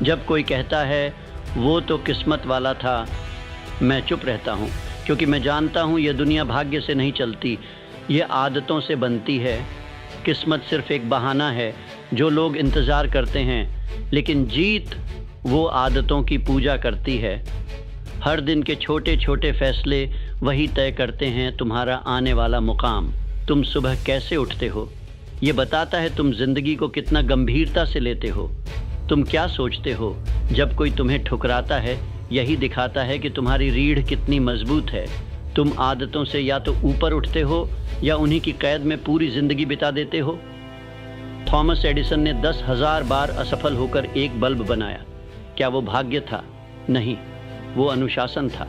जब कोई कहता है वो तो किस्मत वाला था, मैं चुप रहता हूँ, क्योंकि मैं जानता हूँ ये दुनिया भाग्य से नहीं चलती, ये आदतों से बनती है। किस्मत सिर्फ एक बहाना है जो लोग इंतज़ार करते हैं, लेकिन जीत वो आदतों की पूजा करती है। हर दिन के छोटे छोटे फैसले वही तय करते हैं तुम्हारा आने वाला मुकाम। तुम सुबह कैसे उठते हो ये बताता है तुम ज़िंदगी को कितना गंभीरता से लेते हो। तुम क्या सोचते हो जब कोई तुम्हें ठुकराता है, यही दिखाता है कि तुम्हारी रीढ़ कितनी मजबूत है। तुम आदतों से या तो ऊपर उठते हो या उन्हीं की कैद में पूरी ज़िंदगी बिता देते हो। थॉमस एडिसन ने 10,000 बार असफल होकर एक बल्ब बनाया। क्या वो भाग्य था? नहीं, वो अनुशासन था।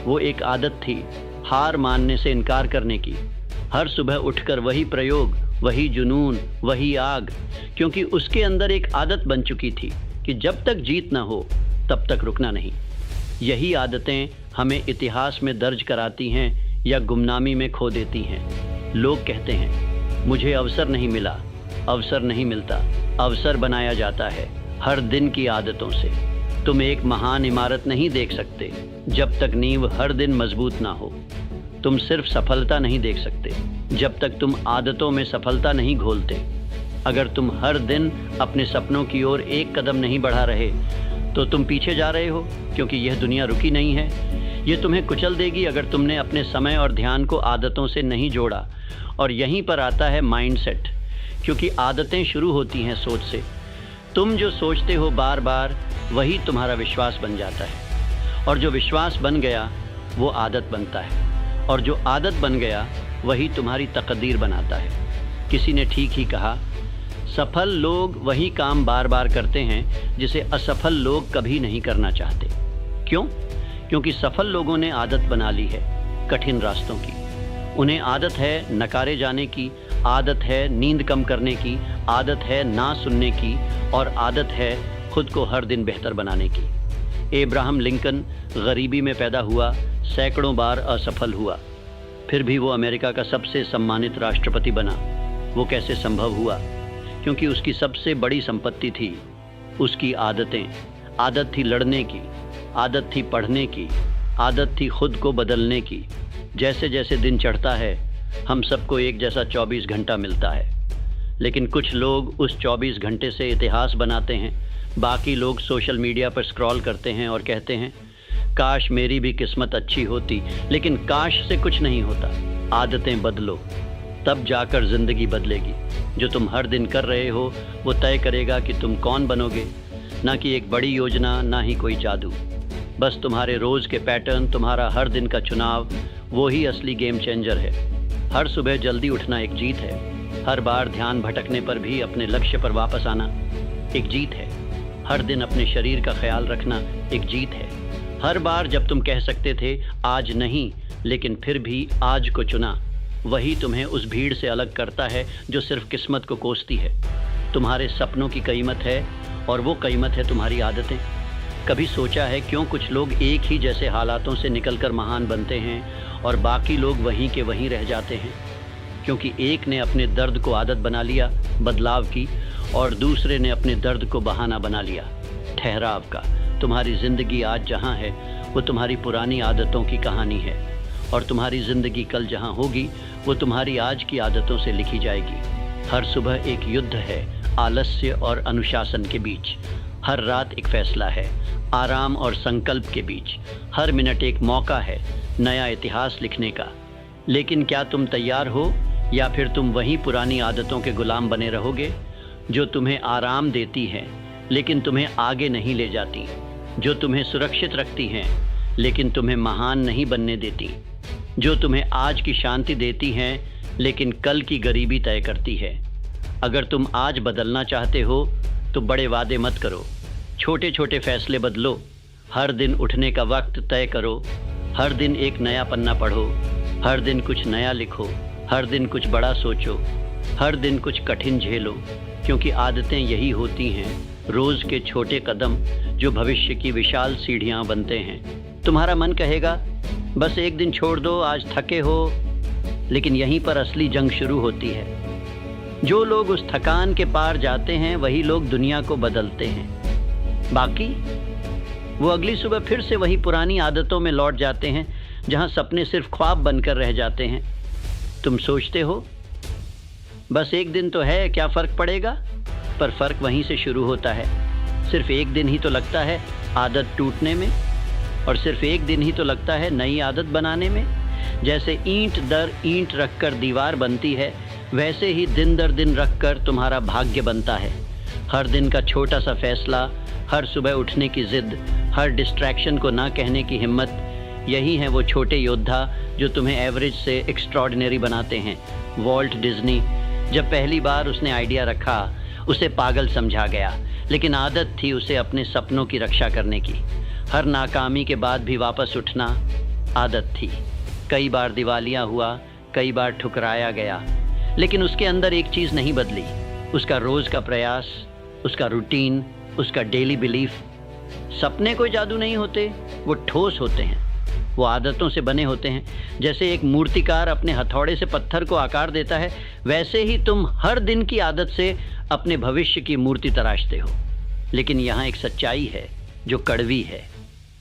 वो एक आदत थी, हार मानने से इनकार करने की। हर सुबह उठकर वही प्रयोग, वही जुनून, वही आग, क्योंकि उसके अंदर एक आदत बन चुकी थी कि जब तक जीत ना हो तब तक रुकना नहीं। यही आदतें हमें इतिहास में दर्ज कराती हैं या गुमनामी में खो देती हैं। लोग कहते हैं मुझे अवसर नहीं मिला। अवसर नहीं मिलता, अवसर बनाया जाता है हर दिन की आदतों से। तुम एक महान इमारत नहीं देख सकते जब तक नींव हर दिन मजबूत ना हो। तुम सिर्फ सफलता नहीं देख सकते जब तक तुम आदतों में सफलता नहीं घोलते। अगर तुम हर दिन अपने सपनों की ओर एक कदम नहीं बढ़ा रहे तो तुम पीछे जा रहे हो, क्योंकि यह दुनिया रुकी नहीं है। ये तुम्हें कुचल देगी अगर तुमने अपने समय और ध्यान को आदतों से नहीं जोड़ा। और यहीं पर आता है माइंडसेट, क्योंकि आदतें शुरू होती हैं सोच से। तुम जो सोचते हो बार बार, वही तुम्हारा विश्वास बन जाता है, और जो विश्वास बन गया वो आदत बनता है, और जो आदत बन गया वही तुम्हारी तकदीर बनाता है। किसी ने ठीक ही कहा, सफल लोग वही काम बार बार करते हैं जिसे असफल लोग कभी नहीं करना चाहते। क्यों? क्योंकि सफल लोगों ने आदत बना ली है कठिन रास्तों की। उन्हें आदत है नकारे जाने की, आदत है नींद कम करने की, आदत है ना सुनने की, और आदत है खुद को हर दिन बेहतर बनाने की। एब्राहम लिंकन गरीबी में पैदा हुआ, सैकड़ों बार असफल हुआ, फिर भी वो अमेरिका का सबसे सम्मानित राष्ट्रपति बना। वो कैसे संभव हुआ? क्योंकि उसकी सबसे बड़ी संपत्ति थी उसकी आदतें। आदत थी लड़ने की, आदत थी पढ़ने की, आदत थी खुद को बदलने की। जैसे जैसे दिन चढ़ता है हम सबको एक जैसा 24 घंटा मिलता है, लेकिन कुछ लोग उस 24 घंटे से इतिहास बनाते हैं। बाकी लोग सोशल मीडिया पर स्क्रॉल करते हैं और कहते हैं काश मेरी भी किस्मत अच्छी होती। लेकिन काश से कुछ नहीं होता। आदतें बदलो, तब जाकर ज़िंदगी बदलेगी। जो तुम हर दिन कर रहे हो वो तय करेगा कि तुम कौन बनोगे, ना कि एक बड़ी योजना, ना ही कोई जादू। बस तुम्हारे रोज़ के पैटर्न, तुम्हारा हर दिन का चुनाव, वो ही असली गेम चेंजर है। हर सुबह जल्दी उठना एक जीत है। हर बार ध्यान भटकने पर भी अपने लक्ष्य पर वापस आना एक जीत है। हर दिन अपने शरीर का ख्याल रखना एक जीत है। हर बार जब तुम कह सकते थे आज नहीं, लेकिन फिर भी आज को चुना, वही तुम्हें उस भीड़ से अलग करता है जो सिर्फ किस्मत को कोसती है। तुम्हारे सपनों की कीमत है, और वो कीमत है तुम्हारी आदतें। कभी सोचा है क्यों कुछ लोग एक ही जैसे हालातों से निकलकर महान बनते हैं और बाकी लोग वहीं के वहीं रह जाते हैं? क्योंकि एक ने अपने दर्द को आदत बना लिया बदलाव की, और दूसरे ने अपने दर्द को बहाना बना लिया ठहराव का। तुम्हारी ज़िंदगी आज जहाँ है वो तुम्हारी पुरानी आदतों की कहानी है, और तुम्हारी ज़िंदगी कल जहाँ होगी वो तुम्हारी आज की आदतों से लिखी जाएगी। हर सुबह एक युद्ध है आलस्य और अनुशासन के बीच। हर रात एक फैसला है आराम और संकल्प के बीच। हर मिनट एक मौका है नया इतिहास लिखने का। लेकिन क्या तुम तैयार हो, या फिर तुम वहीं पुरानी आदतों के गुलाम बने रहोगे जो तुम्हें आराम देती हैं लेकिन तुम्हें आगे नहीं ले जाती, जो तुम्हें सुरक्षित रखती हैं लेकिन तुम्हें महान नहीं बनने देती, जो तुम्हें आज की शांति देती हैं लेकिन कल की गरीबी तय करती है। अगर तुम आज बदलना चाहते हो तो बड़े वादे मत करो, छोटे छोटे फैसले बदलो। हर दिन उठने का वक्त तय करो, हर दिन एक नया पन्ना पढ़ो, हर दिन कुछ नया लिखो, हर दिन कुछ बड़ा सोचो, हर दिन कुछ कठिन झेलो। क्योंकि आदतें यही होती हैं, रोज़ के छोटे कदम जो भविष्य की विशाल सीढ़ियाँ बनते हैं। तुम्हारा मन कहेगा बस एक दिन छोड़ दो, आज थके हो, लेकिन यहीं पर असली जंग शुरू होती है। जो लोग उस थकान के पार जाते हैं वही लोग दुनिया को बदलते हैं। बाकी वो अगली सुबह फिर से वही पुरानी आदतों में लौट जाते हैं, जहां सपने सिर्फ ख्वाब बनकर रह जाते हैं। तुम सोचते हो बस एक दिन तो है, क्या फ़र्क पड़ेगा, पर फ़र्क वहीं से शुरू होता है। सिर्फ एक दिन ही तो लगता है आदत टूटने में, और सिर्फ एक दिन ही तो लगता है नई आदत बनाने में। जैसे ईंट दर ईंट रखकर दीवार बनती है, वैसे ही दिन दर दिन रखकर तुम्हारा भाग्य बनता है। हर दिन का छोटा सा फैसला, हर सुबह उठने की ज़िद, हर डिस्ट्रैक्शन को ना कहने की हिम्मत, यही हैं वो छोटे योद्धा जो तुम्हें एवरेज से एक्स्ट्रॉर्डिनरी बनाते हैं। वॉल्ट डिज्नी, जब पहली बार उसने आइडिया रखा, उसे पागल समझा गया, लेकिन आदत थी उसे अपने सपनों की रक्षा करने की। हर नाकामी के बाद भी वापस उठना आदत थी। कई बार दिवालिया हुआ, कई बार ठुकराया गया, लेकिन उसके अंदर एक चीज़ नहीं बदली, उसका रोज़ का प्रयास, उसका रूटीन, उसका डेली बिलीफ। सपने कोई जादू नहीं होते, वो ठोस होते हैं, वो आदतों से बने होते हैं। जैसे एक मूर्तिकार अपने हथौड़े से पत्थर को आकार देता है, वैसे ही तुम हर दिन की आदत से अपने भविष्य की मूर्ति तराशते हो। लेकिन यहाँ एक सच्चाई है जो कड़वी है।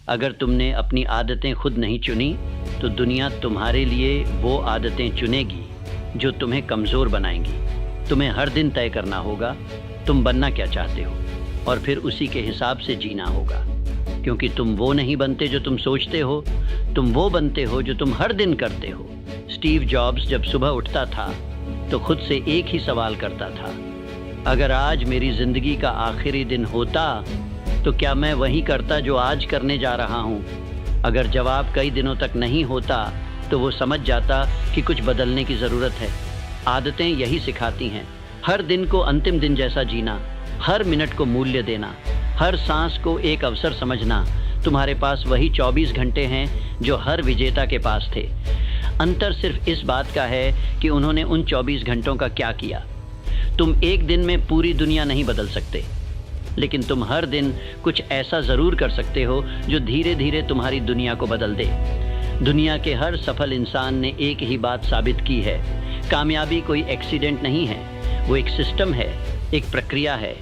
अगर तुमने अपनी आदतें खुद नहीं चुनी, तो दुनिया तुम्हारे लिए वो आदतें चुनेगी जो तुम्हें कमज़ोर बनाएंगी। तुम्हें हर दिन तय करना होगा तुम बनना क्या चाहते हो, और फिर उसी के हिसाब से जीना होगा। क्योंकि तुम वो नहीं बनते जो तुम सोचते हो, तुम वो बनते हो जो तुम हर दिन करते हो। स्टीव जॉब्स जब सुबह उठता था तो खुद से एक ही सवाल करता था, अगर आज मेरी ज़िंदगी का आखिरी दिन होता तो क्या मैं वही करता जो आज करने जा रहा हूँ। अगर जवाब कई दिनों तक नहीं होता तो वो समझ जाता कि कुछ बदलने की ज़रूरत है। आदतें यही सिखाती हैं, हर दिन को अंतिम दिन जैसा जीना, हर मिनट को मूल्य देना, हर सांस को एक अवसर समझना। तुम्हारे पास वही 24 घंटे हैं जो हर विजेता के पास थे। अंतर सिर्फ इस बात का है कि उन्होंने उन 24 घंटों का क्या किया। तुम एक दिन में पूरी दुनिया नहीं बदल सकते, लेकिन तुम हर दिन कुछ ऐसा ज़रूर कर सकते हो जो धीरे धीरे तुम्हारी दुनिया को बदल दे। दुनिया के हर सफल इंसान ने एक ही बात साबित की है, कामयाबी कोई एक्सीडेंट नहीं है, वो एक सिस्टम है, एक प्रक्रिया है,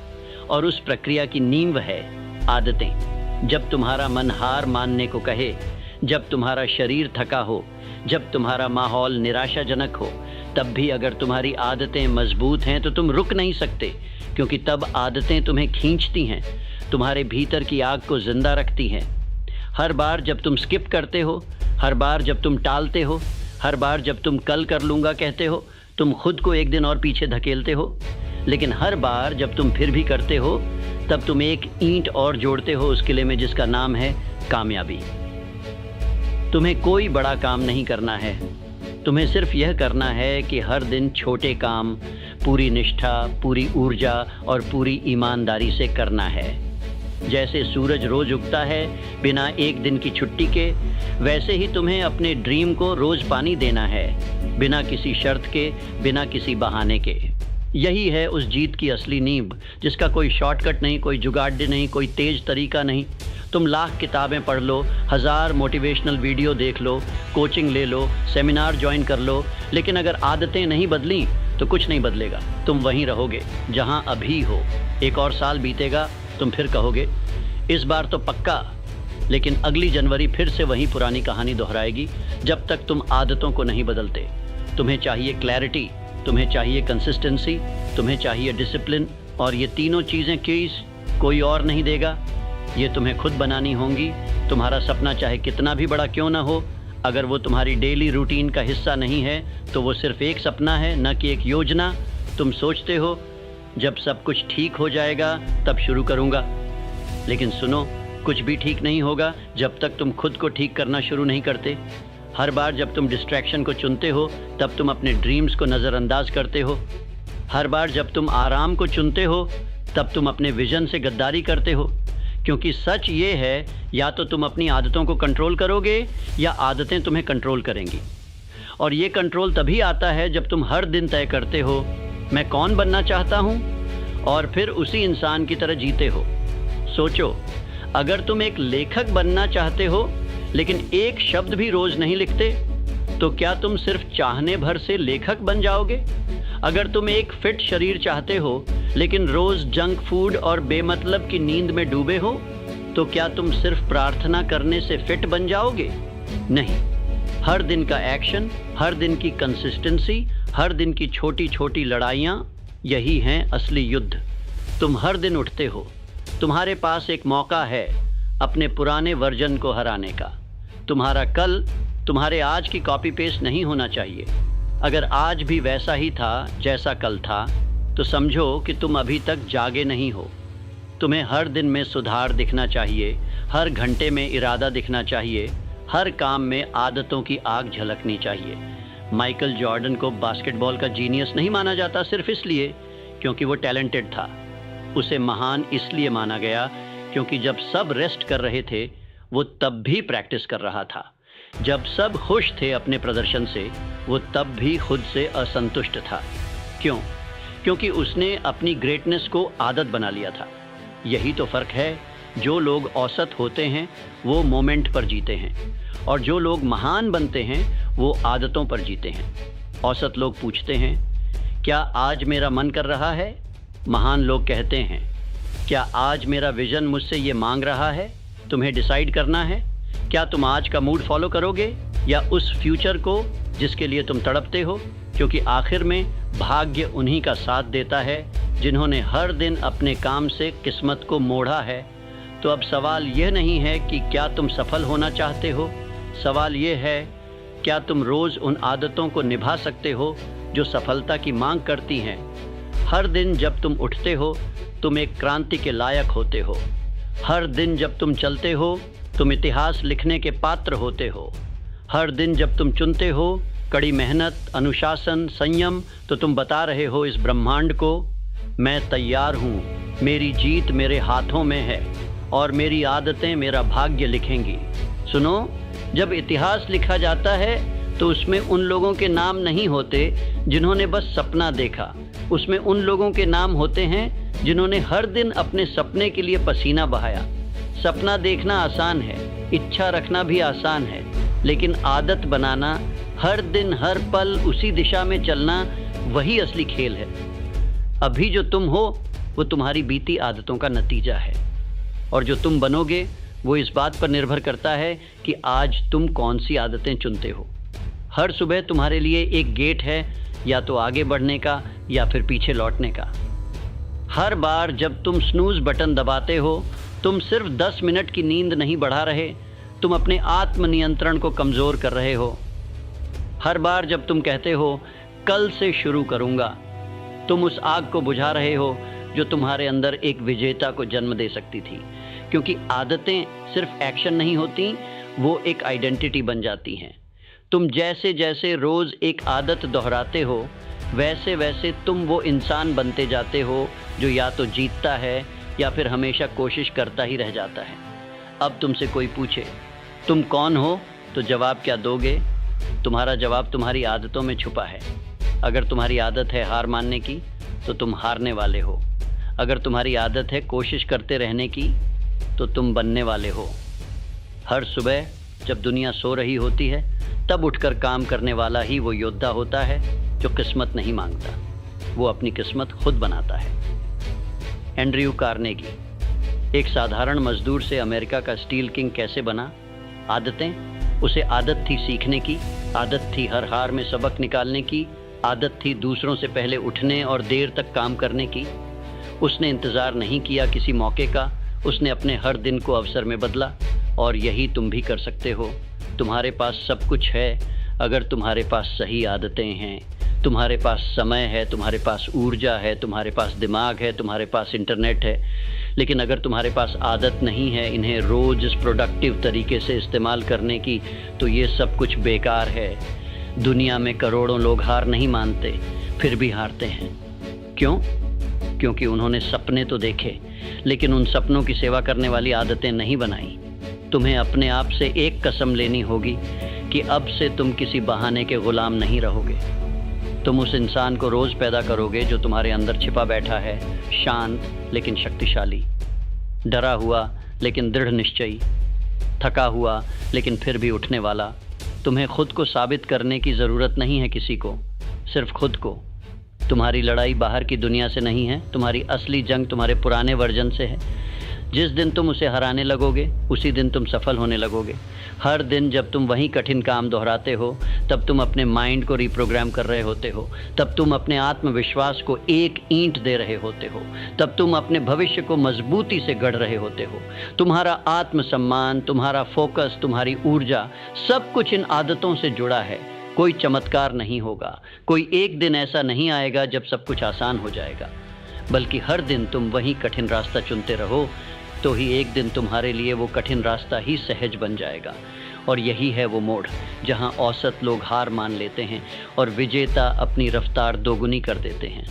और उस प्रक्रिया की नींव है आदतें। जब तुम्हारा मन हार मानने को कहे, जब तुम्हारा शरीर थका हो, जब तुम्हारा माहौल निराशाजनक हो, तब भी अगर तुम्हारी आदतें मजबूत हैं तो तुम रुक नहीं सकते, क्योंकि तब आदतें तुम्हें खींचती हैं, तुम्हारे भीतर की आग को जिंदा रखती हैं। हर बार जब तुम स्किप करते हो, हर बार जब तुम टालते हो, हर बार जब तुम कल कर लूँगा कहते हो, तुम खुद को एक दिन और पीछे धकेलते हो। लेकिन हर बार जब तुम फिर भी करते हो, तब तुम एक ईंट और जोड़ते हो उस किले में जिसका नाम है कामयाबी। तुम्हें कोई बड़ा काम नहीं करना है, तुम्हें सिर्फ यह करना है कि हर दिन छोटे काम पूरी निष्ठा, पूरी ऊर्जा और पूरी ईमानदारी से करना है। जैसे सूरज रोज उगता है बिना एक दिन की छुट्टी के, वैसे ही तुम्हें अपने ड्रीम को रोज पानी देना है, बिना किसी शर्त के, बिना किसी बहाने के। यही है उस जीत की असली नींव, जिसका कोई शॉर्टकट नहीं, कोई जुगाड़ नहीं, कोई तेज तरीका नहीं। तुम लाख किताबें पढ़ लो, 1000 मोटिवेशनल वीडियो देख लो, कोचिंग ले लो, सेमिनार ज्वाइन कर लो, लेकिन अगर आदतें नहीं बदली तो कुछ नहीं बदलेगा। तुम वहीं रहोगे जहां अभी हो। एक और साल बीतेगा, तुम फिर कहोगे इस बार तो पक्का, लेकिन अगली जनवरी फिर से वही पुरानी कहानी दोहराएगी जब तक तुम आदतों को नहीं बदलते। तुम्हें चाहिए क्लैरिटी, तुम्हें चाहिए कंसिस्टेंसी, तुम्हें चाहिए डिसिप्लिन, और ये तीनों चीज़ें कोई और नहीं देगा, ये तुम्हें खुद बनानी होंगी। तुम्हारा सपना चाहे कितना भी बड़ा क्यों ना हो, अगर वो तुम्हारी डेली रूटीन का हिस्सा नहीं है तो वो सिर्फ एक सपना है, न कि एक योजना। तुम सोचते हो जब सब कुछ ठीक हो जाएगा तब शुरू करूँगा, लेकिन सुनो, कुछ भी ठीक नहीं होगा जब तक तुम खुद को ठीक करना शुरू नहीं करते। हर बार जब तुम डिस्ट्रैक्शन को चुनते हो तब तुम अपने ड्रीम्स को नज़रअंदाज करते हो। हर बार जब तुम आराम को चुनते हो तब तुम अपने विजन से गद्दारी करते हो। क्योंकि सच ये है, या तो तुम अपनी आदतों को कंट्रोल करोगे या आदतें तुम्हें कंट्रोल करेंगी। और ये कंट्रोल तभी आता है जब तुम हर दिन तय करते हो मैं कौन बनना चाहता हूँ, और फिर उसी इंसान की तरह जीते हो। सोचो, अगर तुम एक लेखक बनना चाहते हो लेकिन एक शब्द भी रोज नहीं लिखते, तो क्या तुम सिर्फ चाहने भर से लेखक बन जाओगे? अगर तुम एक फिट शरीर चाहते हो लेकिन रोज जंक फूड और बेमतलब की नींद में डूबे हो, तो क्या तुम सिर्फ प्रार्थना करने से फिट बन जाओगे? नहीं। हर दिन का एक्शन, हर दिन की कंसिस्टेंसी, हर दिन की छोटी छोटी लड़ाइयाँ, यही हैं असली युद्ध। तुम हर दिन उठते हो, तुम्हारे पास एक मौका है अपने पुराने वर्जन को हराने का। तुम्हारा कल तुम्हारे आज की कॉपी पेस्ट नहीं होना चाहिए। अगर आज भी वैसा ही था जैसा कल था, तो समझो कि तुम अभी तक जागे नहीं हो। तुम्हें हर दिन में सुधार दिखना चाहिए, हर घंटे में इरादा दिखना चाहिए, हर काम में आदतों की आग झलकनी चाहिए। माइकल जॉर्डन को बास्केटबॉल का जीनियस नहीं माना जाता सिर्फ इसलिए क्योंकि वो टैलेंटेड था। उसे महान इसलिए माना गया क्योंकि जब सब रेस्ट कर रहे थे, वो तब भी प्रैक्टिस कर रहा था। जब सब खुश थे अपने प्रदर्शन से, वो तब भी खुद से असंतुष्ट था। क्यों? क्योंकि उसने अपनी ग्रेटनेस को आदत बना लिया था। यही तो फ़र्क है। जो लोग औसत होते हैं वो मोमेंट पर जीते हैं, और जो लोग महान बनते हैं वो आदतों पर जीते हैं। औसत लोग पूछते हैं, क्या आज मेरा मन कर रहा है? महान लोग कहते हैं, क्या आज मेरा विज़न मुझसे ये मांग रहा है? तुम्हें डिसाइड करना है, क्या तुम आज का मूड फॉलो करोगे या उस फ्यूचर को जिसके लिए तुम तड़पते हो? क्योंकि आखिर में भाग्य उन्हीं का साथ देता है जिन्होंने हर दिन अपने काम से किस्मत को मोड़ा है। तो अब सवाल यह नहीं है कि क्या तुम सफल होना चाहते हो, सवाल यह है क्या तुम रोज़ उन आदतों को निभा सकते हो जो सफलता की मांग करती हैं। हर दिन जब तुम उठते हो, तुम एक क्रांति के लायक होते हो। हर दिन जब तुम चलते हो, तुम इतिहास लिखने के पात्र होते हो। हर दिन जब तुम चुनते हो कड़ी मेहनत, अनुशासन, संयम, तो तुम बता रहे हो इस ब्रह्मांड को, मैं तैयार हूँ, मेरी जीत मेरे हाथों में है और मेरी आदतें मेरा भाग्य लिखेंगी। सुनो, जब इतिहास लिखा जाता है तो उसमें उन लोगों के नाम नहीं होते जिन्होंने बस सपना देखा, उसमें उन लोगों के नाम होते हैं जिन्होंने हर दिन अपने सपने के लिए पसीना बहाया। सपना देखना आसान है, इच्छा रखना भी आसान है, लेकिन आदत बनाना, हर दिन हर पल उसी दिशा में चलना, वही असली खेल है। अभी जो तुम हो वो तुम्हारी बीती आदतों का नतीजा है, और जो तुम बनोगे वो इस बात पर निर्भर करता है कि आज तुम कौन सी आदतें चुनते हो। हर सुबह तुम्हारे लिए एक गेट है, या तो आगे बढ़ने का या फिर पीछे लौटने का। हर बार जब तुम स्नूज़ बटन दबाते हो, तुम सिर्फ 10 मिनट की नींद नहीं बढ़ा रहे, तुम अपने आत्मनियंत्रण को कमज़ोर कर रहे हो। हर बार जब तुम कहते हो कल से शुरू करूँगा, तुम उस आग को बुझा रहे हो जो तुम्हारे अंदर एक विजेता को जन्म दे सकती थी। क्योंकि आदतें सिर्फ एक्शन नहीं होती, वो एक आइडेंटिटी बन जाती हैं। तुम जैसे जैसे रोज़ एक आदत दोहराते हो, वैसे वैसे तुम वो इंसान बनते जाते हो जो या तो जीतता है या फिर हमेशा कोशिश करता ही रह जाता है। अब तुमसे कोई पूछे तुम कौन हो, तो जवाब क्या दोगे? तुम्हारा जवाब तुम्हारी आदतों में छुपा है। अगर तुम्हारी आदत है हार मानने की, तो तुम हारने वाले हो। अगर तुम्हारी आदत है कोशिश करते रहने की, तो तुम बनने वाले हो। हर सुबह जब दुनिया सो रही होती है, तब उठकर काम करने वाला ही वो योद्धा होता है जो किस्मत नहीं मांगता, वो अपनी किस्मत खुद बनाता है। एंड्रयू कार्नेगी, एक साधारण मजदूर से अमेरिका का स्टील किंग कैसे बना? आदतें। उसे आदत थी सीखने की, आदत थी हर हार में सबक निकालने की, आदत थी दूसरों से पहले उठने और देर तक काम करने की। उसने इंतज़ार नहीं किया किसी मौके का, उसने अपने हर दिन को अवसर में बदला। और यही तुम भी कर सकते हो। तुम्हारे पास सब कुछ है अगर तुम्हारे पास सही आदतें हैं। तुम्हारे पास समय है, तुम्हारे पास ऊर्जा है, तुम्हारे पास दिमाग है, तुम्हारे पास इंटरनेट है। लेकिन अगर तुम्हारे पास आदत नहीं है इन्हें रोज़ प्रोडक्टिव तरीके से इस्तेमाल करने की, तो ये सब कुछ बेकार है। दुनिया में करोड़ों लोग हार नहीं मानते, फिर भी हारते हैं। क्यों? क्योंकि उन्होंने सपने तो देखे, लेकिन उन सपनों की सेवा करने वाली आदतें नहीं बनाई। तुम्हें अपने आप से एक कसम लेनी होगी कि अब से तुम किसी बहाने के गुलाम नहीं रहोगे। तुम उस इंसान को रोज़ पैदा करोगे जो तुम्हारे अंदर छिपा बैठा है, शांत लेकिन शक्तिशाली, डरा हुआ लेकिन दृढ़ निश्चयी, थका हुआ लेकिन फिर भी उठने वाला। तुम्हें खुद को साबित करने की ज़रूरत नहीं है किसी को, सिर्फ खुद को। तुम्हारी लड़ाई बाहर की दुनिया से नहीं है, तुम्हारी असली जंग तुम्हारे पुराने वर्जन से है। जिस दिन तुम उसे हराने लगोगे उसी दिन तुम सफल होने लगोगे। हर दिन जब तुम वही कठिन काम दोहराते हो तब तुम अपने माइंड को रिप्रोग्राम कर रहे होते हो, तब तुम अपने आत्मविश्वास को एक ईंट दे रहे होते हो, तब तुम अपने भविष्य को मजबूती से गढ़ रहे होते हो। तुम्हारा आत्मसम्मान, तुम्हारा फोकस, तुम्हारी ऊर्जा, सब कुछ इन आदतों से जुड़ा है। कोई चमत्कार नहीं होगा, कोई एक दिन ऐसा नहीं आएगा जब सब कुछ आसान हो जाएगा, बल्कि हर दिन तुम वही कठिन रास्ता चुनते रहो तो ही एक दिन तुम्हारे लिए वो कठिन रास्ता ही सहज बन जाएगा। और यही है वो मोड़ जहां औसत लोग हार मान लेते हैं और विजेता अपनी रफ्तार दोगुनी कर देते हैं।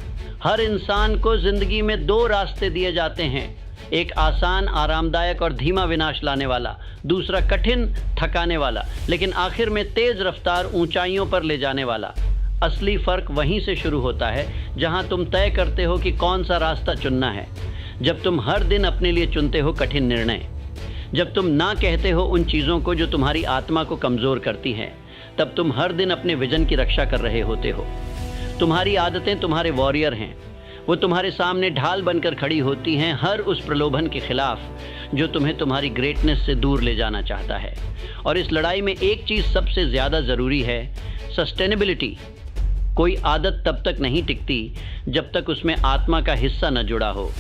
हर इंसान को जिंदगी में दो रास्ते दिए जाते हैं, एक आसान, आरामदायक और धीमा विनाश लाने वाला, दूसरा कठिन, थकाने वाला, लेकिन आखिर में तेज रफ्तार ऊंचाइयों पर ले जाने वाला। असली फर्क वहीं से शुरू होता है जहां तुम तय करते हो कि कौन सा रास्ता चुनना है। जब तुम हर दिन अपने लिए चुनते हो कठिन निर्णय, जब तुम ना कहते हो उन चीज़ों को जो तुम्हारी आत्मा को कमज़ोर करती हैं, तब तुम हर दिन अपने विजन की रक्षा कर रहे होते हो। तुम्हारी आदतें तुम्हारे वॉरियर हैं, वो तुम्हारे सामने ढाल बनकर खड़ी होती हैं हर उस प्रलोभन के खिलाफ जो तुम्हें तुम्हारी ग्रेटनेस से दूर ले जाना चाहता है। और इस लड़ाई में एक चीज़ सबसे ज़्यादा ज़रूरी है, सस्टेनेबिलिटी। कोई आदत तब तक नहीं टिकती जब तक उसमें आत्मा का हिस्सा न जुड़ा हो।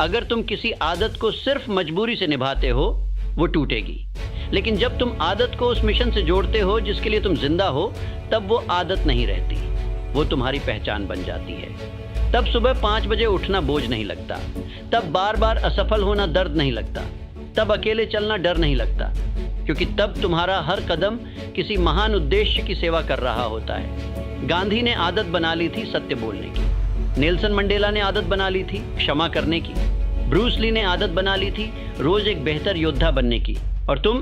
अगर तुम किसी आदत को सिर्फ मजबूरी से निभाते हो वो टूटेगी, लेकिन जब तुम आदत को उस मिशन से जोड़ते हो जिसके लिए तुम जिंदा हो, तब वो आदत नहीं रहती, वो तुम्हारी पहचान बन जाती है। तब सुबह 5 बजे उठना बोझ नहीं लगता, तब बार बार असफल होना दर्द नहीं लगता, तब अकेले चलना डर नहीं लगता, क्योंकि तब तुम्हारा हर कदम किसी महान उद्देश्य की सेवा कर रहा होता है। गांधी ने आदत बना ली थी सत्य बोलने की, नेल्सन मंडेला ने आदत बना ली थी क्षमा करने की, ब्रूस ली ने आदत बना ली थी रोज एक बेहतर योद्धा बनने की। और तुम,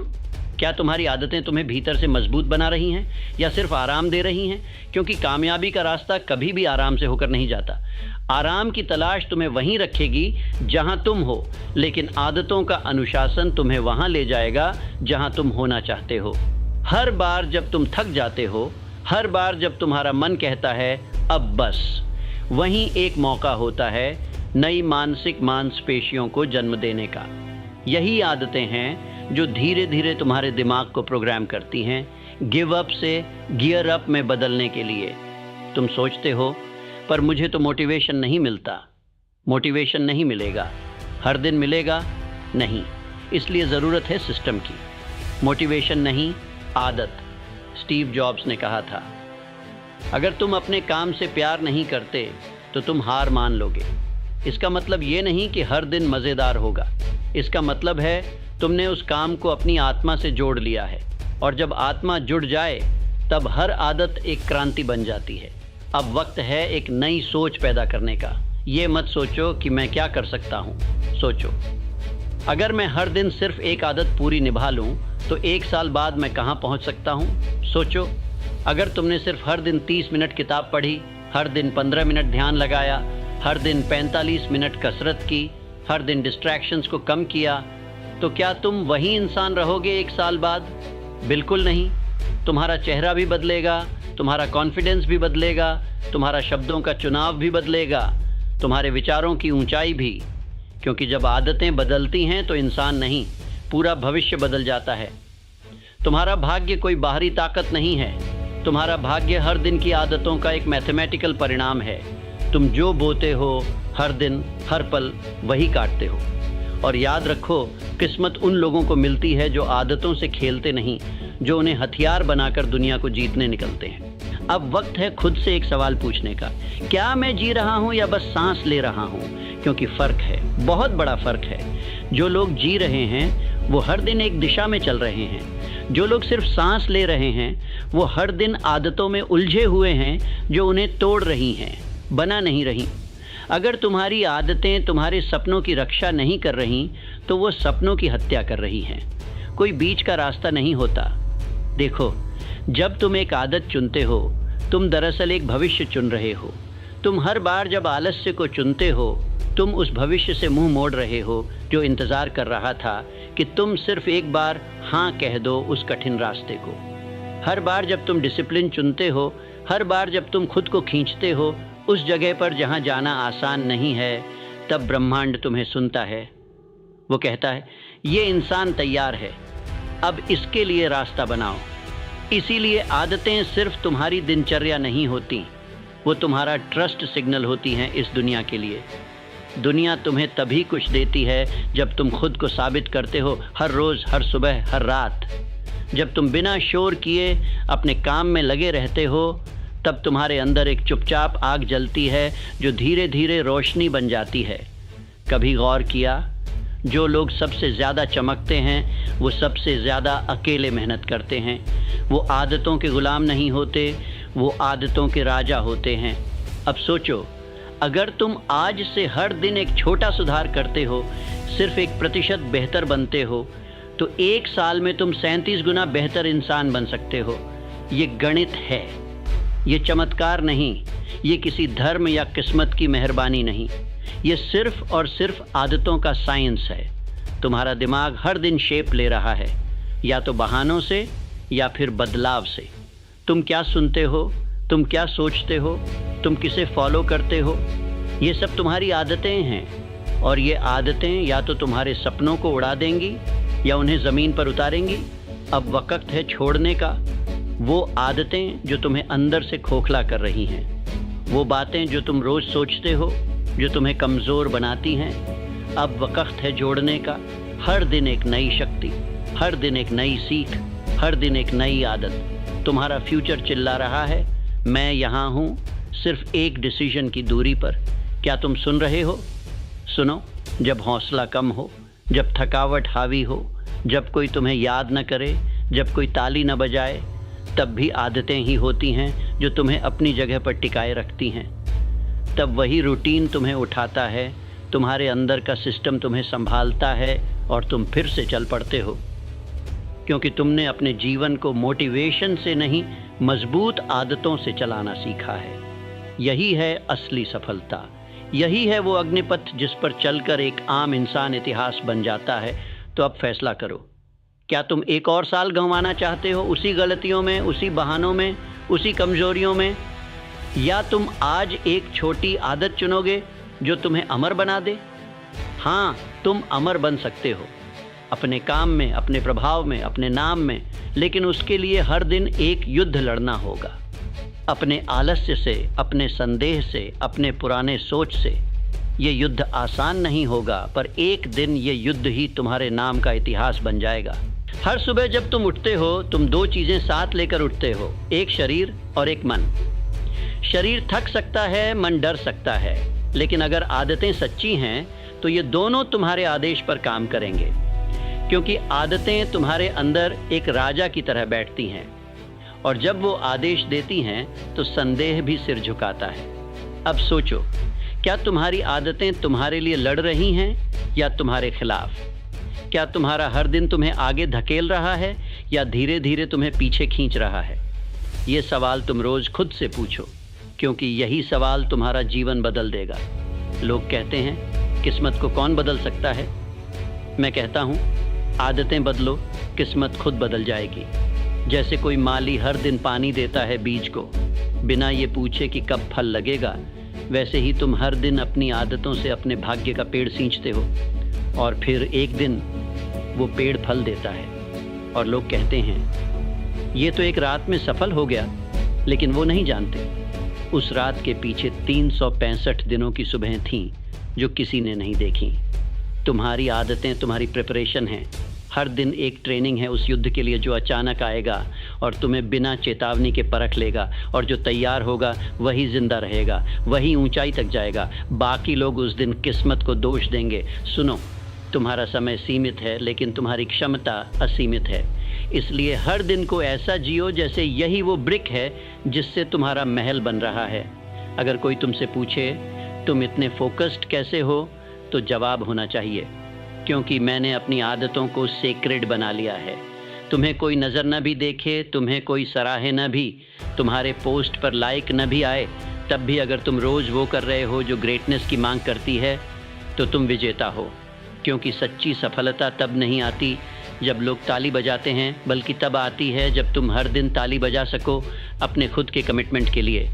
क्या तुम्हारी आदतें तुम्हें भीतर से मजबूत बना रही हैं या सिर्फ आराम दे रही हैं? क्योंकि कामयाबी का रास्ता कभी भी आराम से होकर नहीं जाता। आराम की तलाश तुम्हें वहीं रखेगी जहां तुम हो, लेकिन आदतों का अनुशासन तुम्हें वहां ले जाएगा जहां तुम होना चाहते हो। हर बार जब तुम थक जाते हो, हर बार जब तुम्हारा मन कहता है अब बस, वहीं एक मौका होता है नई मानसिक मांसपेशियों को जन्म देने का। यही आदतें हैं जो धीरे धीरे तुम्हारे दिमाग को प्रोग्राम करती हैं गिव अप से गियर अप में बदलने के लिए। तुम सोचते हो पर मुझे तो मोटिवेशन नहीं मिलता। मोटिवेशन नहीं मिलेगा, हर दिन मिलेगा नहीं, इसलिए ज़रूरत है सिस्टम की। मोटिवेशन नहीं, आदत। स्टीव जॉब्स ने कहा था, अगर तुम अपने काम से प्यार नहीं करते तो तुम हार मान लोगे। इसका मतलब ये नहीं कि हर दिन मज़ेदार होगा, इसका मतलब है तुमने उस काम को अपनी आत्मा से जोड़ लिया है, और जब आत्मा जुड़ जाए तब हर आदत एक क्रांति बन जाती है। अब वक्त है एक नई सोच पैदा करने का। ये मत सोचो कि मैं क्या कर सकता हूँ, सोचो अगर मैं हर दिन सिर्फ एक आदत पूरी निभा लूँ तो 1 साल बाद मैं कहाँ पहुँच सकता हूँ। सोचो अगर तुमने सिर्फ हर दिन 30 मिनट किताब पढ़ी, हर दिन 15 मिनट ध्यान लगाया, हर दिन 45 मिनट कसरत की, हर दिन डिस्ट्रैक्शंस को कम किया, तो क्या तुम वही इंसान रहोगे 1 साल बाद? बिल्कुल नहीं। तुम्हारा चेहरा भी बदलेगा, तुम्हारा कॉन्फिडेंस भी बदलेगा, तुम्हारा शब्दों का चुनाव भी बदलेगा, तुम्हारे विचारों की ऊंचाई भी। क्योंकि जब आदतें बदलती हैं तो इंसान नहीं, पूरा भविष्य बदल जाता है। तुम्हारा भाग्य कोई बाहरी ताकत नहीं है, तुम्हारा भाग्य हर दिन की आदतों का एक मैथमेटिकल परिणाम है। तुम जो बोते हो हर दिन हर पल वही काटते हो। और याद रखो, किस्मत उन लोगों को मिलती है जो आदतों से खेलते नहीं, जो उन्हें हथियार बनाकर दुनिया को जीतने निकलते हैं। अब वक्त है खुद से एक सवाल पूछने का, क्या मैं जी रहा हूँ या बस सांस ले रहा हूँ? क्योंकि फ़र्क है, बहुत बड़ा फ़र्क है। जो लोग जी रहे हैं वो हर दिन एक दिशा में चल रहे हैं, जो लोग सिर्फ सांस ले रहे हैं वो हर दिन आदतों में उलझे हुए हैं जो उन्हें तोड़ रही हैं, बना नहीं रही। अगर तुम्हारी आदतें तुम्हारे सपनों की रक्षा नहीं कर रही तो वो सपनों की हत्या कर रही हैं। कोई बीच का रास्ता नहीं होता। देखो, जब तुम एक आदत चुनते हो तुम दरअसल एक भविष्य चुन रहे हो। तुम हर बार जब आलस्य को चुनते हो तुम उस भविष्य से मुंह मोड़ रहे हो जो इंतज़ार कर रहा था कि तुम सिर्फ एक बार हाँ कह दो उस कठिन रास्ते को। हर बार जब तुम डिसिप्लिन चुनते हो, हर बार जब तुम खुद को खींचते हो, उस जगह पर जहाँ जाना आसान नहीं है, तब ब्रह्मांड तुम्हें सुनता है। वो कहता है, ये इंसान तैयार है, अब इसके लिए रास्ता बनाओ। इसीलिए आदतें सिर्फ तुम्हारी दिनचर्या नहीं होती, वो तुम्हारा ट्रस्ट सिग्नल होती हैं इस दुनिया के लिए। दुनिया तुम्हें तभी कुछ देती है जब तुम खुद को साबित करते हो, हर रोज़, हर सुबह, हर रात। जब तुम बिना शोर किए अपने काम में लगे रहते हो, तब तुम्हारे अंदर एक चुपचाप आग जलती है जो धीरे धीरे रोशनी बन जाती है। कभी गौर किया, जो लोग सबसे ज़्यादा चमकते हैं वो सबसे ज़्यादा अकेले मेहनत करते हैं। वो आदतों के ग़ुलाम नहीं होते, वो आदतों के राजा होते हैं। अब सोचो, अगर तुम आज से हर दिन एक छोटा सुधार करते हो, सिर्फ 1% बेहतर बनते हो, तो 1 साल में तुम 37 गुना बेहतर इंसान बन सकते हो। ये गणित है, ये चमत्कार नहीं, ये किसी धर्म या किस्मत की मेहरबानी नहीं, ये सिर्फ और सिर्फ आदतों का साइंस है। तुम्हारा दिमाग हर दिन शेप ले रहा है, या तो बहानों से या फिर बदलाव से। तुम क्या सुनते हो, तुम क्या सोचते हो, तुम किसे फॉलो करते हो, ये सब तुम्हारी आदतें हैं। और ये आदतें या तो तुम्हारे सपनों को उड़ा देंगी या उन्हें ज़मीन पर उतारेंगी। अब वक्त है छोड़ने का। वो आदतें जो तुम्हें अंदर से खोखला कर रही हैं, वो बातें जो तुम रोज़ सोचते हो, जो तुम्हें कमज़ोर बनाती हैं, अब वक्त है जोड़ने का। हर दिन एक नई शक्ति, हर दिन एक नई सीख, हर दिन एक नई आदत। तुम्हारा फ्यूचर चिल्ला रहा है, मैं यहाँ हूँ, सिर्फ एक डिसीजन की दूरी पर। क्या तुम सुन रहे हो? सुनो, जब हौसला कम हो, जब थकावट हावी हो, जब कोई तुम्हें याद न करे, जब कोई ताली न बजाए, तब भी आदतें ही होती हैं जो तुम्हें अपनी जगह पर टिकाए रखती हैं। तब वही रूटीन तुम्हें उठाता है, तुम्हारे अंदर का सिस्टम तुम्हें संभालता है और तुम फिर से चल पड़ते हो, क्योंकि तुमने अपने जीवन को मोटिवेशन से नहीं, मजबूत आदतों से चलाना सीखा है। यही है असली सफलता, यही है वो अग्निपथ जिस पर चलकर एक आम इंसान इतिहास बन जाता है। तो अब फैसला करो, क्या तुम एक और साल गंवाना चाहते हो उसी गलतियों में, उसी बहानों में, उसी कमज़ोरियों में, या तुम आज एक छोटी आदत चुनोगे जो तुम्हें अमर बना दे? हाँ, तुम अमर बन सकते हो, अपने काम में, अपने प्रभाव में, अपने नाम में, लेकिन उसके लिए हर दिन एक युद्ध लड़ना होगा। अपने आलस्य से, अपने संदेह से, अपने पुराने सोच से। ये युद्ध आसान नहीं होगा, पर एक दिन ये युद्ध ही तुम्हारे नाम का इतिहास बन जाएगा। हर सुबह जब तुम उठते हो, तुम 2 चीज़ें साथ लेकर उठते हो, एक शरीर और एक मन। शरीर थक सकता है, मन डर सकता है, लेकिन अगर आदतें सच्ची हैं तो ये दोनों तुम्हारे आदेश पर काम करेंगे, क्योंकि आदतें तुम्हारे अंदर एक राजा की तरह बैठती हैं, और जब वो आदेश देती हैं तो संदेह भी सिर झुकाता है। अब सोचो, क्या तुम्हारी आदतें तुम्हारे लिए लड़ रही हैं या तुम्हारे खिलाफ? क्या तुम्हारा हर दिन तुम्हें आगे धकेल रहा है या धीरे धीरे तुम्हें पीछे खींच रहा है? ये सवाल तुम रोज़ खुद से पूछो, क्योंकि यही सवाल तुम्हारा जीवन बदल देगा। लोग कहते हैं, किस्मत को कौन बदल सकता है? मैं कहता हूँ, आदतें बदलो, किस्मत खुद बदल जाएगी। जैसे कोई माली हर दिन पानी देता है बीज को, बिना ये पूछे कि कब फल लगेगा, वैसे ही तुम हर दिन अपनी आदतों से अपने भाग्य का पेड़ सींचते हो, और फिर एक दिन वो पेड़ फल देता है। और लोग कहते हैं, ये तो एक रात में सफल हो गया, लेकिन वो नहीं जानते, उस रात के पीछे 365 दिनों की सुबहें थीं जो किसी ने नहीं देखी। तुम्हारी आदतें तुम्हारी प्रिपरेशन हैं। हर दिन एक ट्रेनिंग है उस युद्ध के लिए जो अचानक आएगा और तुम्हें बिना चेतावनी के परख लेगा, और जो तैयार होगा वही जिंदा रहेगा, वही ऊंचाई तक जाएगा। बाकी लोग उस दिन किस्मत को दोष देंगे। सुनो, तुम्हारा समय सीमित है, लेकिन तुम्हारी क्षमता असीमित है। इसलिए हर दिन को ऐसा जियो जैसे यही वो ब्रिक है जिससे तुम्हारा महल बन रहा है। अगर कोई तुमसे पूछे तुम इतने फोकस्ड कैसे हो, तो जवाब होना चाहिए, क्योंकि मैंने अपनी आदतों को सेक्रेड बना लिया है। तुम्हें कोई नज़र न भी देखे, तुम्हें कोई सराहे न भी, तुम्हारे पोस्ट पर लाइक न भी आए, तब भी अगर तुम रोज़ वो कर रहे हो जो ग्रेटनेस की मांग करती है, तो तुम विजेता हो। क्योंकि सच्ची सफलता तब नहीं आती जब लोग ताली बजाते हैं, बल्कि तब आती है जब तुम हर दिन ताली बजा सको अपने खुद के कमिटमेंट के लिए।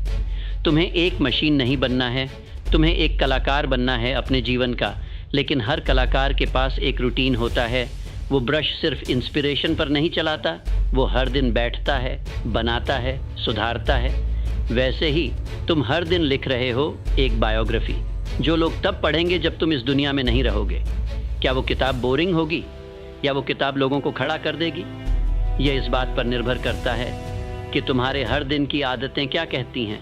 तुम्हें एक मशीन नहीं बनना है, तुम्हें एक कलाकार बनना है अपने जीवन का। लेकिन हर कलाकार के पास एक रूटीन होता है। वो ब्रश सिर्फ इंस्पिरेशन पर नहीं चलाता, वो हर दिन बैठता है, बनाता है, सुधारता है। वैसे ही तुम हर दिन लिख रहे हो एक बायोग्राफी, जो लोग तब पढ़ेंगे जब तुम इस दुनिया में नहीं रहोगे। क्या वो किताब बोरिंग होगी या वो किताब लोगों को खड़ा कर देगी? ये इस बात पर निर्भर करता है कि तुम्हारे हर दिन की आदतें क्या कहती हैं।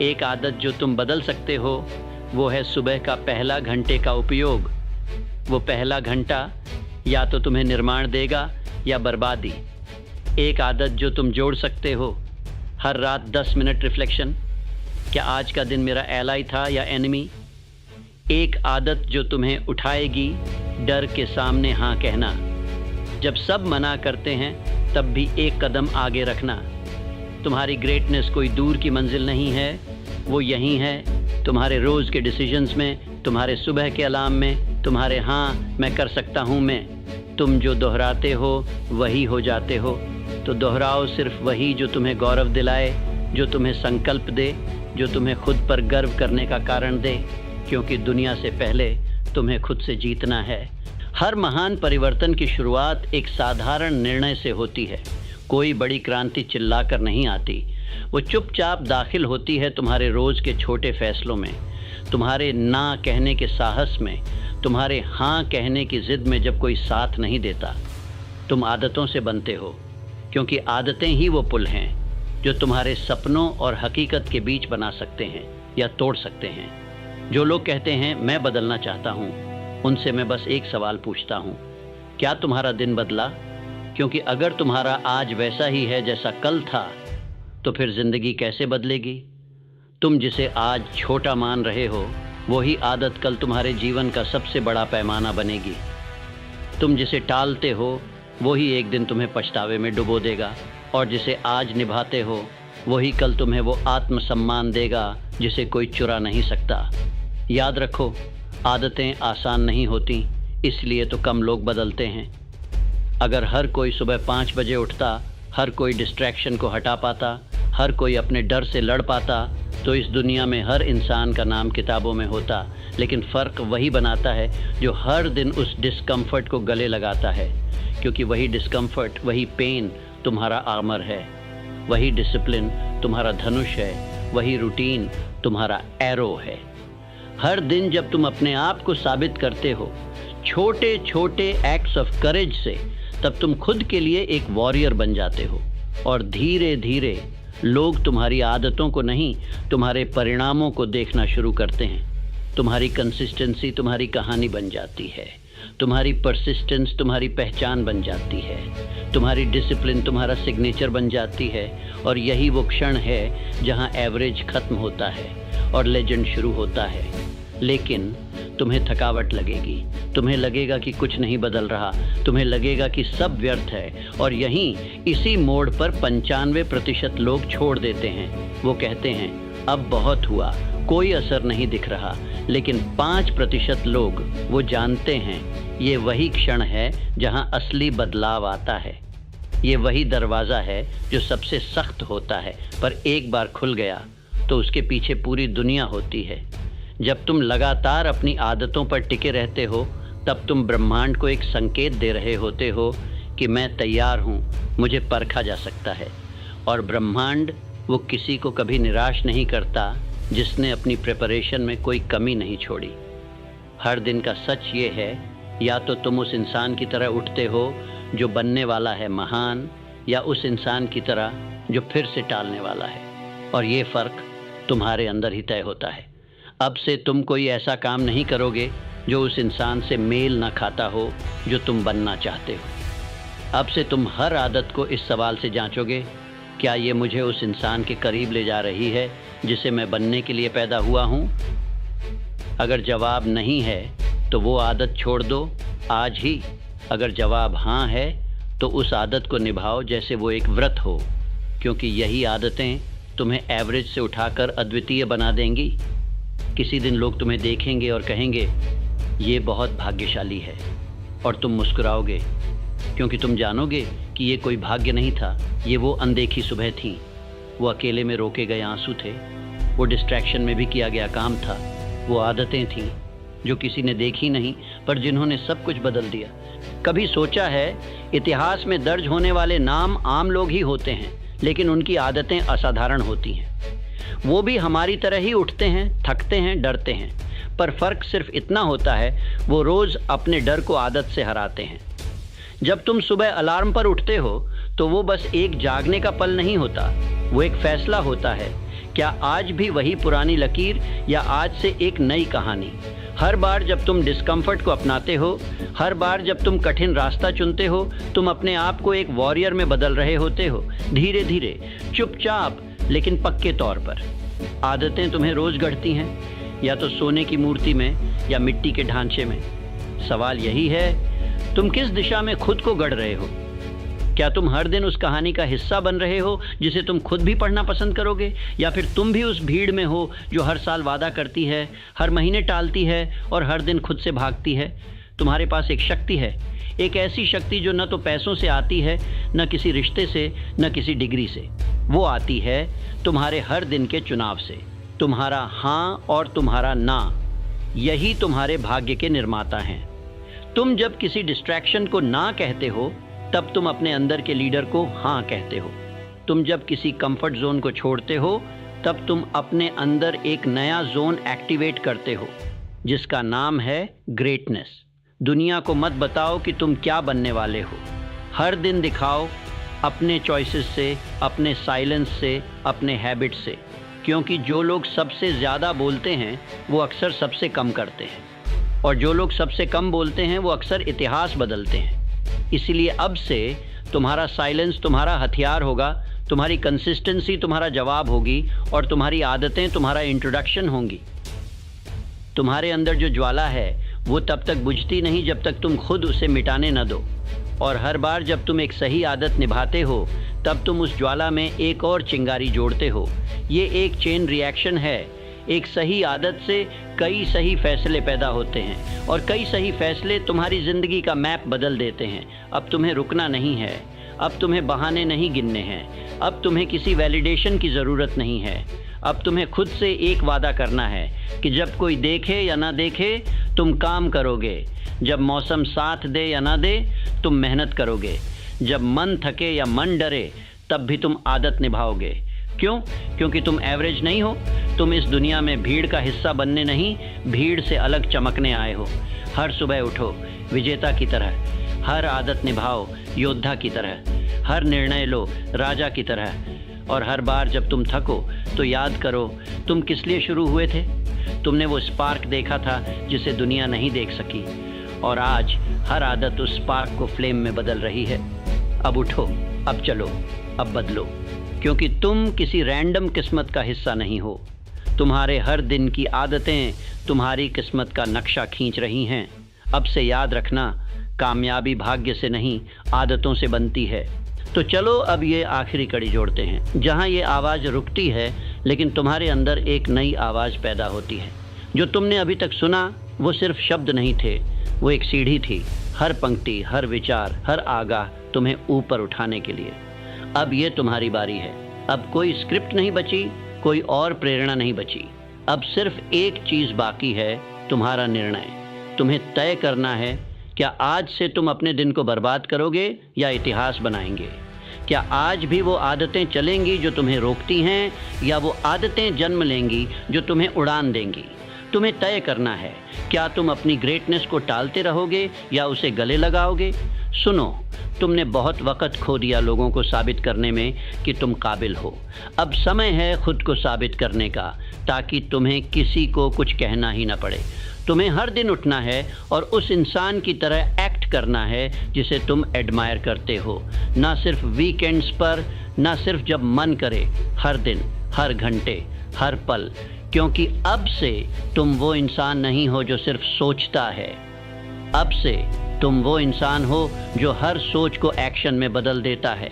एक आदत जो तुम बदल सकते हो वो है सुबह का पहला घंटे का उपयोग। वो पहला घंटा या तो तुम्हें निर्माण देगा या बर्बादी। एक आदत जो तुम जोड़ सकते हो, हर रात 10 मिनट रिफ्लेक्शन, क्या आज का दिन मेरा एलाई था या एनिमी। एक आदत जो तुम्हें उठाएगी डर के सामने हाँ कहना। जब सब मना करते हैं तब भी एक कदम आगे रखना। तुम्हारी ग्रेटनेस कोई दूर की मंजिल नहीं है, वो यहीं है, तुम्हारे रोज़ के डिसीजंस में, तुम्हारे सुबह के अलार्म में, तुम्हारे हाँ मैं कर सकता हूँ में। तुम जो दोहराते हो वही हो जाते हो। तो दोहराओ सिर्फ वही जो तुम्हें गौरव दिलाए, जो तुम्हें संकल्प दे, जो तुम्हें खुद पर गर्व करने का कारण दे, क्योंकि दुनिया से पहले तुम्हें खुद से जीतना है। हर महान परिवर्तन की शुरुआत एक साधारण निर्णय से होती है। कोई बड़ी क्रांति चिल्लाकर नहीं आती, वो चुपचाप दाखिल होती है तुम्हारे रोज़ के छोटे फैसलों में, तुम्हारे ना कहने के साहस में, तुम्हारे हाँ कहने की ज़िद में। जब कोई साथ नहीं देता, तुम आदतों से बनते हो, क्योंकि आदतें ही वो पुल हैं जो तुम्हारे सपनों और हकीकत के बीच बना सकते हैं या तोड़ सकते हैं। जो लोग कहते हैं मैं बदलना चाहता हूँ, उनसे मैं बस एक सवाल पूछता हूँ, क्या तुम्हारा दिन बदला? क्योंकि अगर तुम्हारा आज वैसा ही है जैसा कल था, तो फिर ज़िंदगी कैसे बदलेगी? तुम जिसे आज छोटा मान रहे हो, वही आदत कल तुम्हारे जीवन का सबसे बड़ा पैमाना बनेगी। तुम जिसे टालते हो, वही एक दिन तुम्हें पछतावे में डुबो देगा, और जिसे आज निभाते हो, वही कल तुम्हें वो आत्मसम्मान देगा जिसे कोई चुरा नहीं सकता। याद रखो, आदतें आसान नहीं होती, इसलिए तो कम लोग बदलते हैं। अगर हर कोई सुबह 5 बजे उठता, हर कोई डिस्ट्रैक्शन को हटा पाता, हर कोई अपने डर से लड़ पाता, तो इस दुनिया में हर इंसान का नाम किताबों में होता। लेकिन फ़र्क वही बनाता है जो हर दिन उस डिस्कम्फर्ट को गले लगाता है, क्योंकि वही डिस्कम्फर्ट, वही पेन तुम्हारा आर्मर है, वही डिसिप्लिन तुम्हारा धनुष है, वही रूटीन तुम्हारा एरो है। हर दिन जब तुम अपने आप को साबित करते हो छोटे छोटे एक्ट्स ऑफ करेज से, तब तुम खुद के लिए एक वॉरियर बन जाते हो, और धीरे धीरे लोग तुम्हारी आदतों को नहीं, तुम्हारे परिणामों को देखना शुरू करते हैं। तुम्हारी कंसिस्टेंसी तुम्हारी कहानी बन जाती है, तुम्हारी परसिस्टेंस तुम्हारी पहचान बन जाती है, तुम्हारी डिसिप्लिन तुम्हारा सिग्नेचर बन जाती है। और यही वो क्षण है जहां एवरेज खत्म होता है और लेजेंड शुरू होता है। लेकिन तुम्हें थकावट लगेगी, तुम्हें लगेगा कि कुछ नहीं बदल रहा, तुम्हें लगेगा कि सब व्यर्थ है। और यहीं इसी मोड़ पर 95% लोग छोड़ देते हैं। वो कहते हैं अब बहुत हुआ, कोई असर नहीं दिख रहा। लेकिन 5% लोग वो जानते हैं ये वही क्षण है जहां असली बदलाव आता है। ये वही दरवाज़ा है जो सबसे सख्त होता है, पर एक बार खुल गया तो उसके पीछे पूरी दुनिया होती है। जब तुम लगातार अपनी आदतों पर टिके रहते हो, तब तुम ब्रह्मांड को एक संकेत दे रहे होते हो कि मैं तैयार हूँ, मुझे परखा जा सकता है। और ब्रह्मांड वो किसी को कभी निराश नहीं करता जिसने अपनी प्रिपरेशन में कोई कमी नहीं छोड़ी। हर दिन का सच ये है, या तो तुम उस इंसान की तरह उठते हो जो बनने वाला है महान, या उस इंसान की तरह जो फिर से टालने वाला है। और ये फ़र्क तुम्हारे अंदर ही तय होता है। अब से तुम कोई ऐसा काम नहीं करोगे जो उस इंसान से मेल ना खाता हो जो तुम बनना चाहते हो। अब से तुम हर आदत को इस सवाल से जांचोगे, क्या ये मुझे उस इंसान के करीब ले जा रही है जिसे मैं बनने के लिए पैदा हुआ हूँ? अगर जवाब नहीं है तो वो आदत छोड़ दो आज ही। अगर जवाब हाँ है तो उस आदत को निभाओ जैसे वो एक व्रत हो, क्योंकि यही आदतें तुम्हें एवरेज से उठाकर अद्वितीय बना देंगी। किसी दिन लोग तुम्हें देखेंगे और कहेंगे ये बहुत भाग्यशाली है, और तुम मुस्कुराओगे, क्योंकि तुम जानोगे कि ये कोई भाग्य नहीं था, ये वो अनदेखी सुबह थी, वो अकेले में रोके गए आंसू थे, वो डिस्ट्रैक्शन में भी किया गया काम था, वो आदतें थीं जो किसी ने देखी नहीं, पर जिन्होंने सब कुछ बदल दिया। कभी सोचा है, इतिहास में दर्ज होने वाले नाम आम लोग ही होते हैं, लेकिन उनकी आदतें असाधारण होती हैं। वो भी हमारी तरह ही उठते हैं, थकते हैं, डरते हैं, पर फ़र्क सिर्फ इतना होता है, वो रोज़ अपने डर को आदत से हराते हैं। जब तुम सुबह अलार्म पर उठते हो तो वो बस एक जागने का पल नहीं होता, वो एक फैसला होता है। क्या आज भी वही पुरानी लकीर या आज से एक नई कहानी? हर बार जब तुम डिस्कम्फर्ट को अपनाते हो, हर बार जब तुम कठिन रास्ता चुनते हो, तुम अपने आप को एक वॉरियर में बदल रहे होते हो, धीरे धीरे, चुपचाप, लेकिन पक्के तौर पर। आदतें तुम्हें रोज़ गढ़ती हैं, या तो सोने की मूर्ति में या मिट्टी के ढांचे में। सवाल यही है, तुम किस दिशा में खुद को गढ़ रहे हो? क्या तुम हर दिन उस कहानी का हिस्सा बन रहे हो जिसे तुम खुद भी पढ़ना पसंद करोगे, या फिर तुम भी उस भीड़ में हो जो हर साल वादा करती है, हर महीने टालती है और हर दिन खुद से भागती है? तुम्हारे पास एक शक्ति है, एक ऐसी शक्ति जो न तो पैसों से आती है, न किसी रिश्ते से, न किसी डिग्री से। वो आती है तुम्हारे हर दिन के चुनाव से। तुम्हारा हाँ और तुम्हारा ना, यही तुम्हारे भाग्य के निर्माता हैं। तुम जब किसी डिस्ट्रैक्शन को ना कहते हो, तब तुम अपने अंदर के लीडर को हाँ कहते हो। तुम जब किसी कंफर्ट जोन को छोड़ते हो, तब तुम अपने अंदर एक नया जोन एक्टिवेट करते हो, जिसका नाम है ग्रेटनेस। दुनिया को मत बताओ कि तुम क्या बनने वाले हो, हर दिन दिखाओ अपने चॉइसेस से, अपने साइलेंस से, अपने हैबिट से। क्योंकि जो लोग सबसे ज़्यादा बोलते हैं वो अक्सर सबसे कम करते हैं, और जो लोग सबसे कम बोलते हैं वो अक्सर इतिहास बदलते हैं। इसलिए अब से तुम्हारा साइलेंस तुम्हारा हथियार होगा, तुम्हारी कंसिस्टेंसी तुम्हारा जवाब होगी, और तुम्हारी आदतें तुम्हारा इंट्रोडक्शन होंगी। तुम्हारे अंदर जो ज्वाला है वो तब तक बुझती नहीं जब तक तुम खुद उसे मिटाने न दो। और हर बार जब तुम एक सही आदत निभाते हो, तब तुम उस ज्वाला में एक और चिंगारी जोड़ते हो। ये एक चेन रिएक्शन है। एक सही आदत से कई सही फैसले पैदा होते हैं, और कई सही फैसले तुम्हारी ज़िंदगी का मैप बदल देते हैं। अब तुम्हें रुकना नहीं है, अब तुम्हें बहाने नहीं गिनने हैं, अब तुम्हें किसी वैलिडेशन की ज़रूरत नहीं है। अब तुम्हें खुद से एक वादा करना है कि जब कोई देखे या ना देखे, तुम काम करोगे। जब मौसम साथ दे या ना दे, तुम मेहनत करोगे। जब मन थके या मन डरे, तब भी तुम आदत निभाओगे। क्यों? क्योंकि तुम एवरेज नहीं हो। तुम इस दुनिया में भीड़ का हिस्सा बनने नहीं, भीड़ से अलग चमकने आए हो। हर सुबह उठो विजेता की तरह, हर आदत निभाओ योद्धा की तरह, हर निर्णय लो राजा की तरह। और हर बार जब तुम थको तो याद करो तुम किस लिए शुरू हुए थे। तुमने वो स्पार्क देखा था जिसे दुनिया नहीं देख सकी, और आज हर आदत उस स्पार्क को फ्लेम में बदल रही है। अब उठो, अब चलो, अब बदलो, क्योंकि तुम किसी रैंडम किस्मत का हिस्सा नहीं हो। तुम्हारे हर दिन की आदतें तुम्हारी किस्मत का नक्शा खींच रही हैं। अब से याद रखना, कामयाबी भाग्य से नहीं, आदतों से बनती है। तो चलो अब ये आखिरी कड़ी जोड़ते हैं, जहाँ ये आवाज़ रुकती है, लेकिन तुम्हारे अंदर एक नई आवाज़ पैदा होती है। जो तुमने अभी तक सुना वो सिर्फ शब्द नहीं थे, वो एक सीढ़ी थी। हर पंक्ति, हर विचार, हर आगाह तुम्हें ऊपर उठाने के लिए। अब ये तुम्हारी बारी है। अब कोई स्क्रिप्ट नहीं बची, कोई और प्रेरणा नहीं बची। अब सिर्फ एक चीज़ बाकी है, तुम्हारा निर्णय। तुम्हें तय करना है, क्या आज से तुम अपने दिन को बर्बाद करोगे या इतिहास बनाएंगे? क्या आज भी वो आदतें चलेंगी जो तुम्हें रोकती हैं, या वो आदतें जन्म लेंगी जो तुम्हें उड़ान देंगी? तुम्हें तय करना है, क्या तुम अपनी ग्रेटनेस को टालते रहोगे या उसे गले लगाओगे? सुनो, तुमने बहुत वक्त खो दिया लोगों को साबित करने में कि तुम काबिल हो। अब समय है खुद को साबित करने का, ताकि तुम्हें किसी को कुछ कहना ही ना पड़े। तुम्हें हर दिन उठना है और उस इंसान की तरह एक्ट करना है जिसे तुम एडमायर करते हो। ना सिर्फ वीकेंड्स पर, ना सिर्फ जब मन करे, हर दिन, हर घंटे, हर पल। क्योंकि अब से तुम वो इंसान नहीं हो जो सिर्फ सोचता है। अब से तुम वो इंसान हो जो हर सोच को एक्शन में बदल देता है।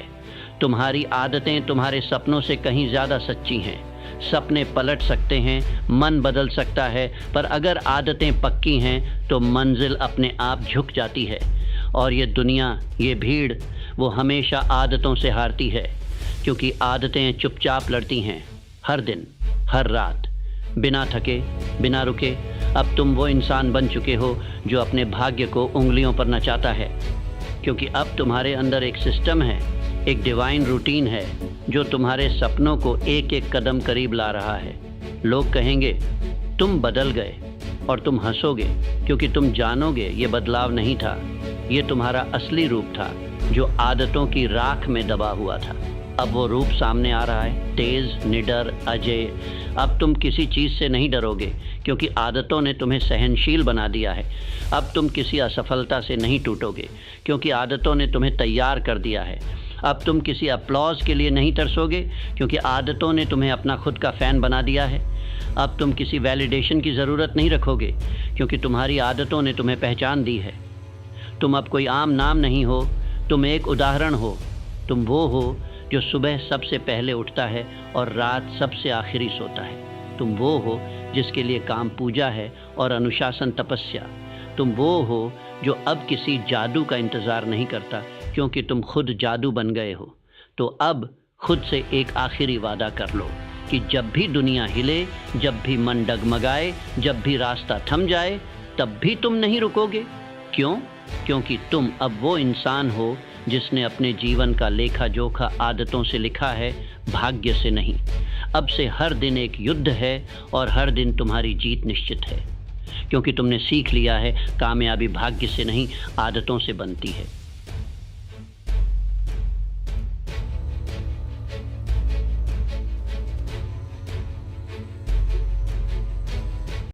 तुम्हारी आदतें तुम्हारे सपनों से कहीं ज़्यादा सच्ची हैं। सपने पलट सकते हैं, मन बदल सकता है, पर अगर आदतें पक्की हैं तो मंजिल अपने आप झुक जाती है। और ये दुनिया, ये भीड़, वो हमेशा आदतों से हारती है, क्योंकि आदतें चुपचाप लड़ती हैं, हर दिन, हर रात, बिना थके, बिना रुके। अब तुम वो इंसान बन चुके हो जो अपने भाग्य को उंगलियों पर नचाता है, क्योंकि अब तुम्हारे अंदर एक सिस्टम है, एक डिवाइन रूटीन है जो तुम्हारे सपनों को एक एक कदम करीब ला रहा है। लोग कहेंगे तुम बदल गए, और तुम हंसोगे क्योंकि तुम जानोगे ये बदलाव नहीं था, ये तुम्हारा असली रूप था जो आदतों की राख में दबा हुआ था। अब वो रूप सामने आ रहा है, तेज, निडर, अजय। अब तुम किसी चीज़ से नहीं डरोगे क्योंकि आदतों ने तुम्हें सहनशील बना दिया है। अब तुम किसी असफलता से नहीं टूटोगे क्योंकि आदतों ने तुम्हें तैयार कर दिया है। अब तुम किसी अपलॉज के लिए नहीं तरसोगे क्योंकि आदतों ने तुम्हें अपना खुद का फ़ैन बना दिया है। अब तुम किसी वैलिडेशन की ज़रूरत नहीं रखोगे क्योंकि तुम्हारी आदतों ने तुम्हें पहचान दी है। तुम अब कोई आम नाम नहीं हो, तुम एक उदाहरण हो। तुम वो हो जो सुबह सबसे पहले उठता है और रात सबसे आखिरी सोता है। तुम वो हो जिसके लिए काम पूजा है और अनुशासन तपस्या। तुम वो हो जो अब किसी जादू का इंतज़ार नहीं करता क्योंकि तुम खुद जादू बन गए हो। तो अब खुद से एक आखिरी वादा कर लो कि जब भी दुनिया हिले, जब भी मन डगमगाए, जब भी रास्ता थम जाए, तब भी तुम नहीं रुकोगे। क्यों? क्योंकि तुम अब वो इंसान हो जिसने अपने जीवन का लेखा जोखा आदतों से लिखा है, भाग्य से नहीं। अब से हर दिन एक युद्ध है और हर दिन तुम्हारी जीत निश्चित है, क्योंकि तुमने सीख लिया है कामयाबी भाग्य से नहीं, आदतों से बनती है।